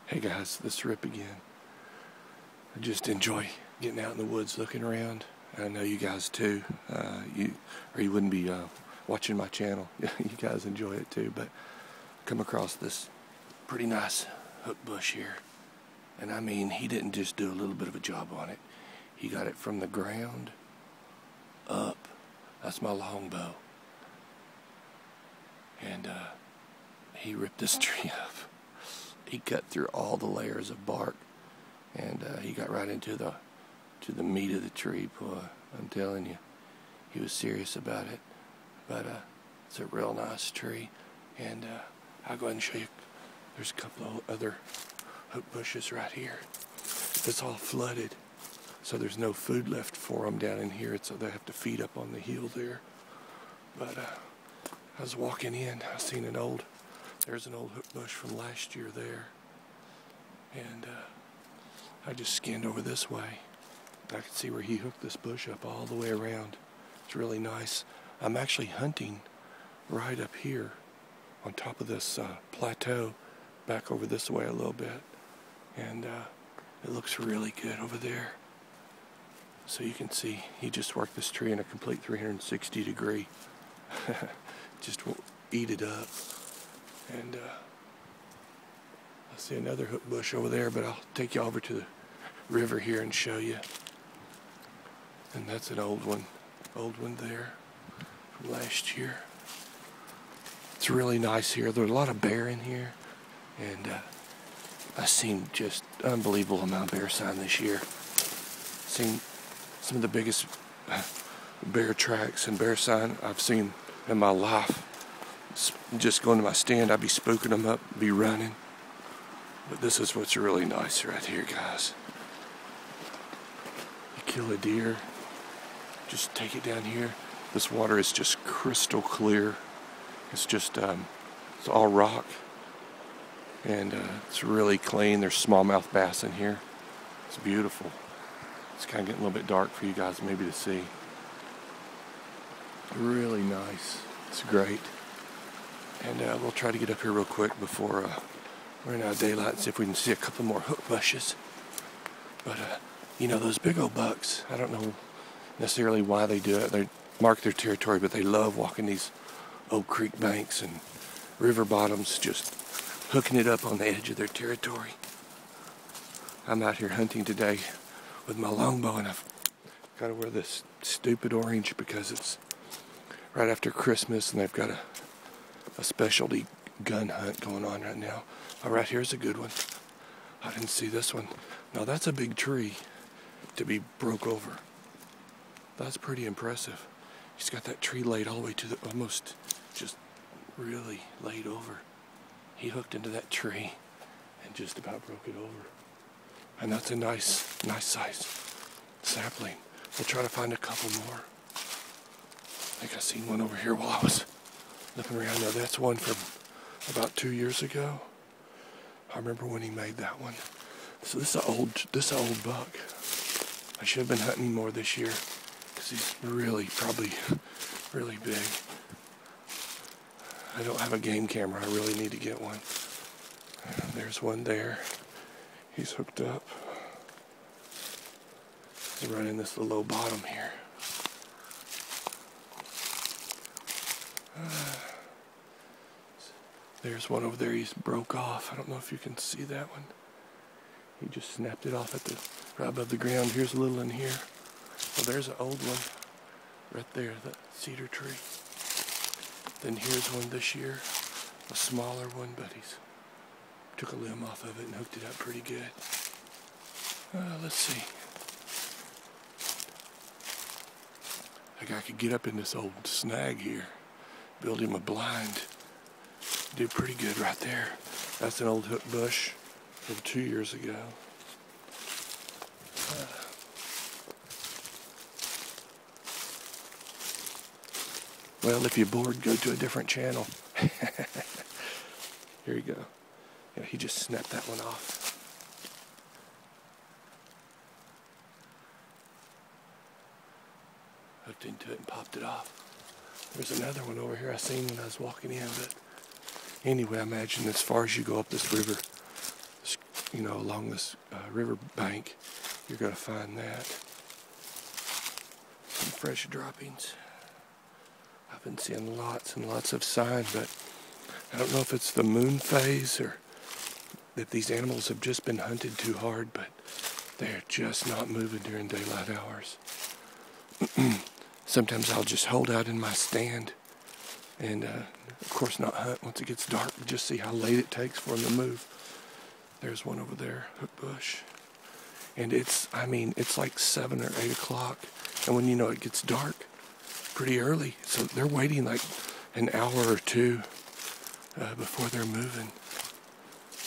Hey guys, this is Rip again. I just enjoy getting out in the woods looking around. I know you guys too. You wouldn't be watching my channel. You guys enjoy it too, but come across this pretty nice hook bush here. And I mean, he didn't just do a little bit of a job on it. He got it from the ground up. That's my longbow. And he ripped this tree up. He cut through all the layers of bark, and he got right into the meat of the tree. Boy, I'm telling you, he was serious about it. But it's a real nice tree, and I'll go ahead and show you. There's a couple of other hook bushes right here. It's all flooded, so there's no food left for them down in here, so they have to feed up on the hill there. But I was walking in, I seen there's an old hook bush from last year there, and I just skinned over this way. I could see where he hooked this bush up all the way around. It's really nice. I'm actually hunting right up here on top of this plateau, back over this way a little bit, and it looks really good over there. So you can see he just worked this tree in a complete 360 degree. Just won't eat it up. And I see another hook bush over there, but I'll take you over to the river here and show you. And that's an old one there from last year. It's really nice here. There's a lot of bear in here, and I've seen just unbelievable amount of bear sign this year. Seen some of the biggest bear tracks and bear sign I've seen in my life. Just going to my stand, I'd be spooking them up, be running. But this is what's really nice right here, guys. You kill a deer, just take it down here. This water is just crystal clear. It's just, it's all rock. And it's really clean. There's smallmouth bass in here. It's beautiful. It's kind of getting a little bit dark for you guys maybe to see. Really nice. It's great. And we'll try to get up here real quick before we're running out of daylight and see if we can see a couple more hook bushes. But, you know, those big old bucks, I don't know necessarily why they do it. They mark their territory, but they love walking these old creek banks and river bottoms, just hooking it up on the edge of their territory. I'm out here hunting today with my longbow, and I've got to wear this stupid orange because it's right after Christmas, and they've got a specialty gun hunt going on right now. Oh, right here's a good one. I didn't see this one. Now that's a big tree to be broke over. That's pretty impressive. He's got that tree laid all the way to the, almost just really laid over. He hooked into that tree and just about broke it over. And that's a nice size sapling. We'll try to find a couple more. I think I seen one over here while I was looking around. Now that's one from about 2 years ago. I remember when he made that one. So this is an old buck. I should have been hunting him more this year because he's probably really big. I don't have a game camera. I really need to get one. There's one there. He's hooked up. He's running this low bottom here. There's one over there. He's broke off. I don't know if you can see that one. He just snapped it off at right above the ground. Here's a little in here. Well, there's an old one right there, that cedar tree. Then here's one this year, a smaller one, but he's took a limb off of it and hooked it up pretty good. Let's see. Like I could get up in this old snag here, build him a blind. Did pretty good right there. That's an old hook bush from 2 years ago. Well, if you're bored, go to a different channel. Here you go. Yeah, he just snapped that one off. Hooked into it and popped it off. There's another one over here I seen when I was walking in, but anyway, I imagine as far as you go up this river, you know, along this river bank, you're going to find that. Some fresh droppings. I've been seeing lots and lots of sign, but I don't know if it's the moon phase or that these animals have just been hunted too hard, but they're just not moving during daylight hours. Sometimes I'll just hold out in my stand and, of course, not hunt once it gets dark, but just see how late it takes for them to move. There's one over there, hook bush. And it's like 7 or 8 o'clock. And when you know it gets dark pretty early, so they're waiting like an hour or two before they're moving.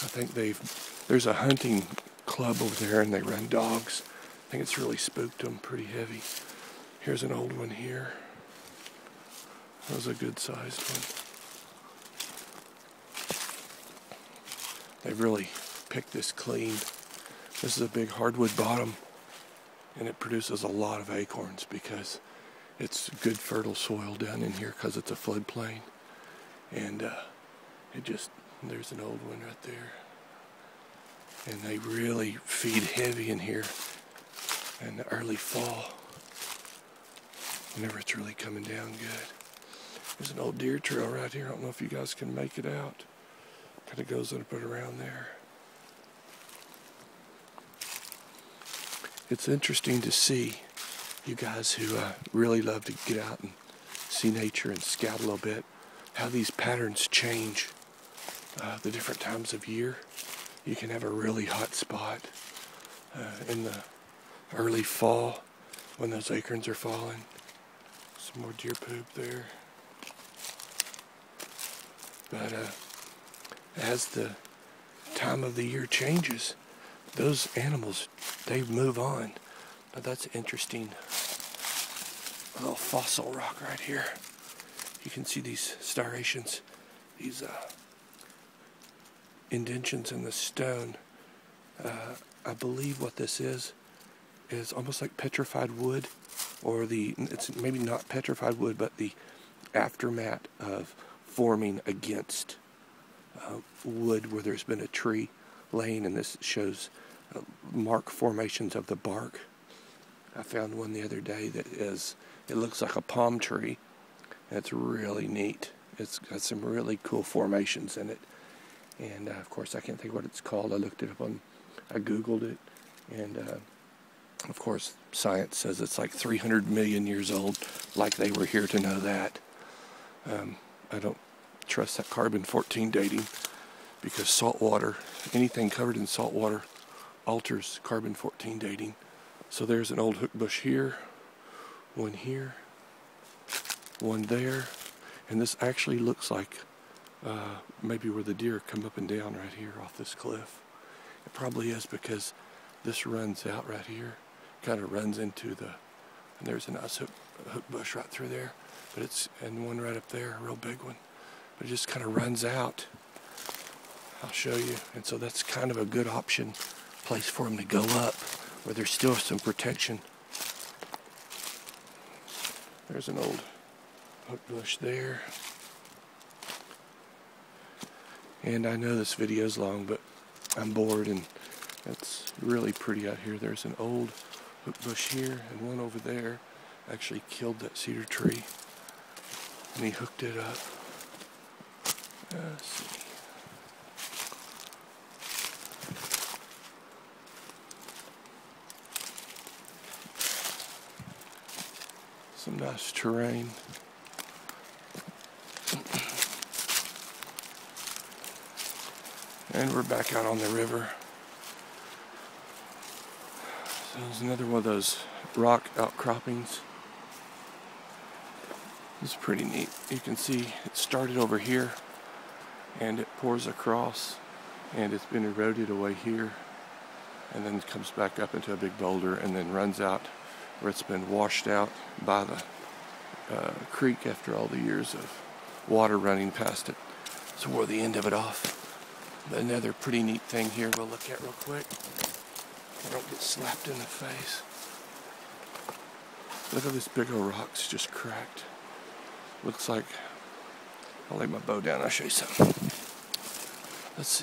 I think there's a hunting club over there and they run dogs. I think it's really spooked them pretty heavy. Here's an old one here. That was a good sized one. They've really picked this clean. This is a big hardwood bottom, and it produces a lot of acorns because it's good fertile soil down in here because it's a floodplain. And there's an old one right there. And they really feed heavy in here in the early fall, whenever it's really coming down good. There's an old deer trail right here. I don't know if you guys can make it out. Kind of goes up and around there. It's interesting to see you guys who really love to get out and see nature and scout a little bit, how these patterns change the different times of year. You can have a really hot spot in the early fall when those acorns are falling. Some more deer poop there. But as the time of the year changes, those animals, they move on. Now that's interesting. A little fossil rock right here. You can see these striations, these indentions in the stone. I believe what this is almost like petrified wood, or it's maybe not petrified wood, but the aftermath of forming against wood where there's been a tree laying, and this shows mark formations of the bark. I found one the other day it looks like a palm tree, and it's really neat. It's got some really cool formations in it, and of course I can't think what it's called. I looked it up I googled it, and of course science says it's like 300 million years old, like they were here to know that. I don't trust that carbon-14 dating, because salt water, anything covered in salt water, alters carbon-14 dating. So there's an old hook bush here, one there, and this actually looks like maybe where the deer come up and down right here off this cliff. It probably is, because this runs out right here, kind of runs into and there's a nice hook bush right through there, and one right up there, a real big one. But it just kind of runs out. I'll show you. And so that's kind of a good place for them to go up, where there's still some protection. There's an old hook bush there. And I know this video's long, but I'm bored, and it's really pretty out here. There's an old hook bush here, and one over there actually killed that cedar tree, and he hooked it up. Let's see. Some nice terrain. And we're back out on the river. So there's another one of those rock outcroppings. This is pretty neat. You can see it started over here, and it pours across, and it's been eroded away here, and then comes back up into a big boulder, and then runs out where it's been washed out by the creek after all the years of water running past it. So we're the end of it off. But another pretty neat thing here we'll look at real quick. I don't get slapped in the face. Look at this big old rock's just cracked. Looks like, I'll lay my bow down, I'll show you something. Let's see.